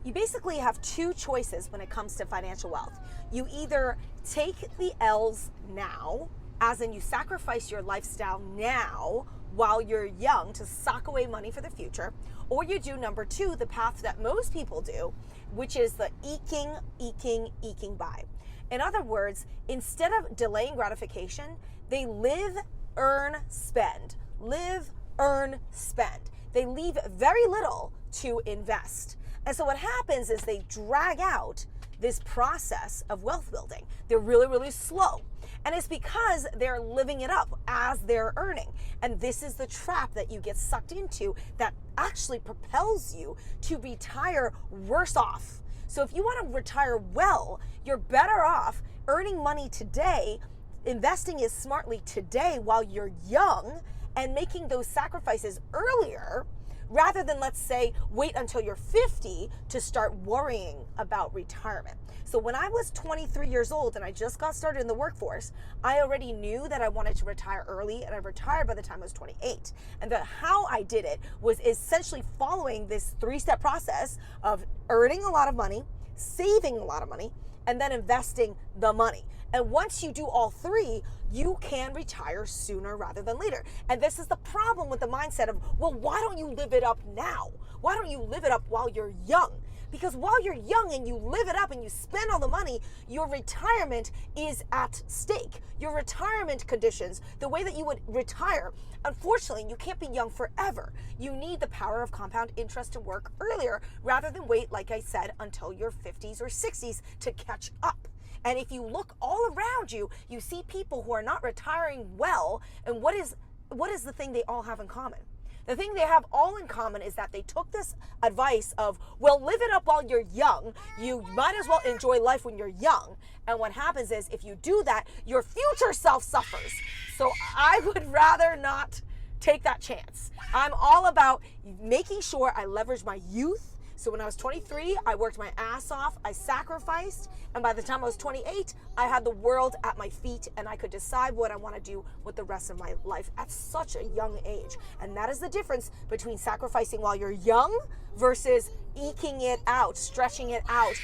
You basically have two choices when it comes to financial wealth. You either take the L's now, as in you sacrifice your lifestyle now while you're young to sock away money for the future, or you do number two, the path that most people do, which is the eking buy. In other words, instead of delaying gratification, they live, earn, spend. Live, earn, spend. They leave very little to invest. And so what happens is they drag out this process of wealth building. They're really, really slow. And it's because they're living it up as they're earning. And this is the trap that you get sucked into that actually propels you to retire worse off. So if you want to retire well, you're better off earning money today, investing it smartly today while you're young, and making those sacrifices earlier, rather than, let's say, wait until you're 50 to start worrying about retirement. So when I was 23 years old and I just got started in the workforce, I already knew that I wanted to retire early, and I retired by the time I was 28. And how I did it was essentially following this three-step process of earning a lot of money, saving a lot of money, and then investing the money. And once you do all three, you can retire sooner rather than later. And this is the problem with the mindset of, well, why don't you live it up now? Why don't you live it up while you're young? Because while you're young and you live it up and you spend all the money, your retirement is at stake. Your retirement conditions, the way that you would retire, unfortunately, you can't be young forever. You need the power of compound interest to work earlier rather than wait, like I said, until your 50s or 60s to catch up. And if you look all around you, you see people who are not retiring well. And what is the thing they all have in common? The thing they have all in common is that they took this advice of, well, live it up while you're young. You might as well enjoy life when you're young. And what happens is, if you do that, your future self suffers. So I would rather not take that chance. I'm all about making sure I leverage my youth. So when I was 23, I worked my ass off, I sacrificed, and by the time I was 28, I had the world at my feet, and I could decide what I want to do with the rest of my life at such a young age. And that is the difference between sacrificing while you're young versus eking it out, stretching it out,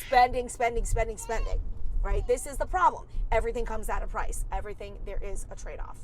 spending, right? This is the problem. Everything comes at a price. Everything, there is a trade-off.